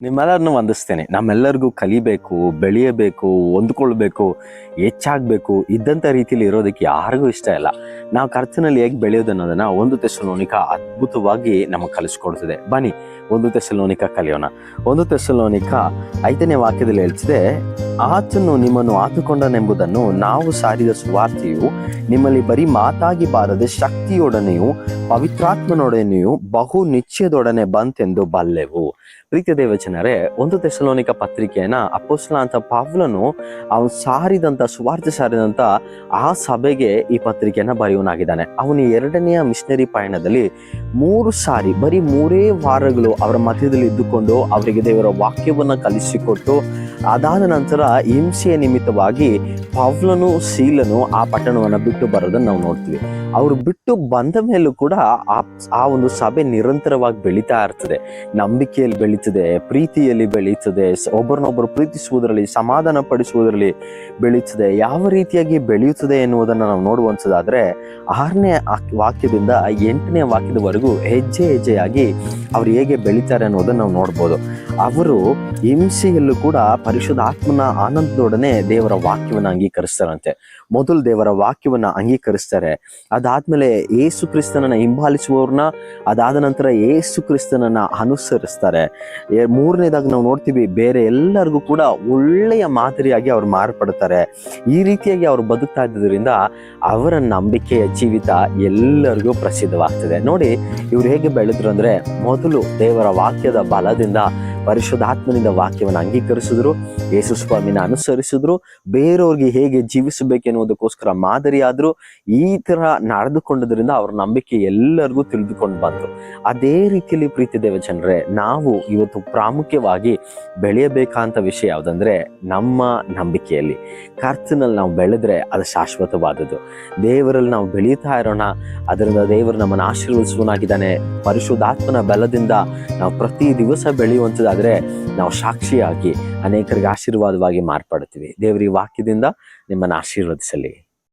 ನಿಮ್ಮೆಲ್ಲರನ್ನು ವಂದಿಸ್ತೇನೆ. ನಮ್ಮೆಲ್ಲರಿಗೂ ಕಲಿಬೇಕು, ಬೆಳೆಯಬೇಕು, ಹೊಂದ್ಕೊಳ್ಬೇಕು, ಹೆಚ್ಚಾಗಬೇಕು, ಇದ್ದಂಥ ರೀತಿಯಲ್ಲಿ ಇರೋದಕ್ಕೆ ಯಾರಿಗೂ ಇಷ್ಟ ಇಲ್ಲ. ನಾವು ಕರ್ತನಲ್ಲಿ ಹೇಗೆ ಬೆಳೆಯೋದು ಅನ್ನೋದನ್ನ 1 ಥೆಸಲೋನಿಕ ಅದ್ಭುತವಾಗಿ ನಮಗೆ ಕಲಿಸ್ಕೊಡ್ತದೆ. ಬನ್ನಿ 1 ಥೆಸಲೋನಿಕ ಕಲಿಯೋಣ. 1 ಥೆಸಲೋನಿಕ 5ನೇ ವಾಕ್ಯದಲ್ಲಿ ಹೇಳ್ತಿದೆ, ಆತನು ನಿಮ್ಮನ್ನು ಆತುಕೊಂಡನೆಂಬುದನ್ನು ನಾವು ಸಾರಿದ ಸುವಾರ್ತೆಯು ನಿಮ್ಮಲ್ಲಿ ಬರೀ ಮಾತಾಗಿ ಬಾರದೆ ಶಕ್ತಿಯೊಡನೆಯೂ ಪವಿತ್ರಾತ್ಮನೊಡನೆಯೂ ಬಹು ನಿಶ್ಚಯದೊಡನೆ ಬಂತೆಂದು ಬಲ್ಲೆವು. ಪ್ರೀತಿಯ ದೇವಜನರೇ, 1 ಥೆಸಲೋನಿಕ ಪತ್ರಿಕೆಯನ್ನ ಅಪೊಸ್ತಲ ಅಂತ ಪೌಲನು ಅವನು ಸುವಾರ್ತೆ ಸಾರಿದಂತ ಆ ಸಭೆಗೆ ಈ ಪತ್ರಿಕೆಯನ್ನ ಬರೆಯುವನಾಗಿದ್ದಾನೆ. ಅವನು 2ನೆಯ ಮಿಷನರಿ ಪಯಣದಲ್ಲಿ 3 ಸಾರಿ ಬರೀ 3 ವಾರಗಳು ಅವರ ಮಧ್ಯದಲ್ಲಿ ಇದ್ದುಕೊಂಡು ಅವರಿಗೆ ದೇವರ ವಾಕ್ಯವನ್ನ ಕಲಿಸಿಕೊಟ್ಟು, ಅದಾದ ನಂತರ ಹಿಂಸೆಯ ನಿಮಿತ್ತವಾಗಿ ಪೌಲನು ಸೀಲನು ಆ ಪಟ್ಟಣವನ್ನು ಬಿಟ್ಟು ಬರೋದನ್ನು ನಾವು ನೋಡ್ತೀವಿ. ಅವರು ಬಿಟ್ಟು ಬಂದ ಮೇಲೂ ಕೂಡ ಆ ಒಂದು ಸಭೆ ನಿರಂತರವಾಗಿ ಬೆಳೀತಾ ಇರ್ತದೆ. ನಂಬಿಕೆಯಲ್ಲಿ ಬೆಳೀತದೆ, ಪ್ರೀತಿಯಲ್ಲಿ ಬೆಳೀತದೆ, ಒಬ್ಬರನ್ನೊಬ್ಬರು ಪ್ರೀತಿಸುವುದರಲ್ಲಿ, ಸಮಾಧಾನ ಪಡಿಸುವುದರಲ್ಲಿ ಬೆಳೀತದೆ. ಯಾವ ರೀತಿಯಾಗಿ ಬೆಳೆಯುತ್ತದೆ ಎನ್ನುವುದನ್ನು ನಾವು ನೋಡುವಂಥದ್ದಾದ್ರೆ 6ನೇ ವಾಕ್ಯದಿಂದ 8ನೇ ವಾಕ್ಯದವರೆಗೂ ಹೆಜ್ಜೆ ಹೆಜ್ಜೆಯಾಗಿ ಅವರು ಹೇಗೆ ಬೆಳೀತಾರೆ ಅನ್ನೋದನ್ನು ನಾವು ನೋಡ್ಬೋದು. ಅವರು ಹಿಂಸೆಯಲ್ಲೂ ಕೂಡ ಪರಿಶುದ್ಧಾತ್ಮನ ಆನಂದದೊಡನೆ ದೇವರ ವಾಕ್ಯವನ್ನು ಅಂಗೀಕರಿಸ್ತಾರಂತೆ. ಮೊದಲು ದೇವರ ವಾಕ್ಯವನ್ನ ಅಂಗೀಕರಿಸ್ತಾರೆ, ಅದಾದ್ಮೇಲೆ ಯೇಸು ಕ್ರಿಸ್ತನನ್ನ ಹಿಂಬಾಲಿಸುವವ್ರನ್ನ, ಅದಾದ ನಂತರ ಯೇಸು ಕ್ರಿಸ್ತನನ್ನ ಅನುಸರಿಸ್ತಾರೆ. 3ನೇದಾಗಿ ನಾವು ನೋಡ್ತೀವಿ, ಬೇರೆ ಎಲ್ಲರಿಗೂ ಕೂಡ ಒಳ್ಳೆಯ ಮಾದರಿಯಾಗಿ ಅವ್ರು ಮಾರ್ಪಡ್ತಾರೆ. ಈ ರೀತಿಯಾಗಿ ಅವ್ರು ಬದುಕ್ತಾ ಇದ್ದರಿಂದ ಅವರ ನಂಬಿಕೆಯ ಜೀವಿತ ಎಲ್ಲರಿಗೂ ಪ್ರಸಿದ್ಧವಾಗ್ತದೆ. ನೋಡಿ, ಇವ್ರು ಹೇಗೆ ಬೆಳೆದ್ರು ಅಂದ್ರೆ, ಮೊದಲು ದೇವರ ವಾಕ್ಯದ ಬಲದಿಂದ ಪರಿಶುದ್ಧಾತ್ಮನಿಂದ ವಾಕ್ಯವನ್ನು ಅಂಗೀಕರಿಸಿದ್ರು, ಯೇಸು ಸ್ವಾಮಿನ ಅನುಸರಿಸಿದ್ರು, ಬೇರೆಯವ್ರಿಗೆ ಹೇಗೆ ಜೀವಿಸಬೇಕೆನ್ನುವುದಕ್ಕೋಸ್ಕರ ಮಾದರಿಯಾದ್ರು. ಈ ತರ ನಡೆದುಕೊಂಡದ್ರಿಂದ ಅವ್ರ ನಂಬಿಕೆ ಎಲ್ಲರಿಗೂ ತಿಳಿದುಕೊಂಡು ಬಂದ್ರು. ಅದೇ ರೀತಿಯಲ್ಲಿ ಪ್ರೀತಿ ದೇವ ಜನರೇ, ನಾವು ಇವತ್ತು ಪ್ರಾಮುಖ್ಯವಾಗಿ ಬೆಳೆಯಬೇಕಂತ ವಿಷಯ ಯಾವುದಂದ್ರೆ, ನಮ್ಮ ನಂಬಿಕೆಯಲ್ಲಿ ಕರ್ತನಲ್ಲಿ ನಾವು ಬೆಳೆದ್ರೆ ಅದು ಶಾಶ್ವತವಾದದ್ದು. ದೇವರಲ್ಲಿ ನಾವು ಬೆಳೀತಾ ಇರೋಣ, ಅದರಿಂದ ದೇವರು ನಮ್ಮನ್ನು ಆಶೀರ್ವದಿಸುವನಾಗಿದ್ದಾನೆ. ಪರಿಶುದ್ಧಾತ್ಮನ ಬಲದಿಂದ ನಾವು ಪ್ರತಿ ದಿವಸ ಬೆಳೆಯುವಂಥದ್ದಾದ್ರೆ ನಾವು ಸಾಕ್ಷಿಯಾಗಿ ಅನೇಕರಿಗೆ ಆಶೀರ್ವಾದವಾಗಿ ಮಾರ್ಪಡ್ತೀವಿ. ದೇವರ ಈ ವಾಕ್ಯದಿಂದ ನಿಮ್ಮನ್ನು ಆಶೀರ್ವದಿಸಲಿ.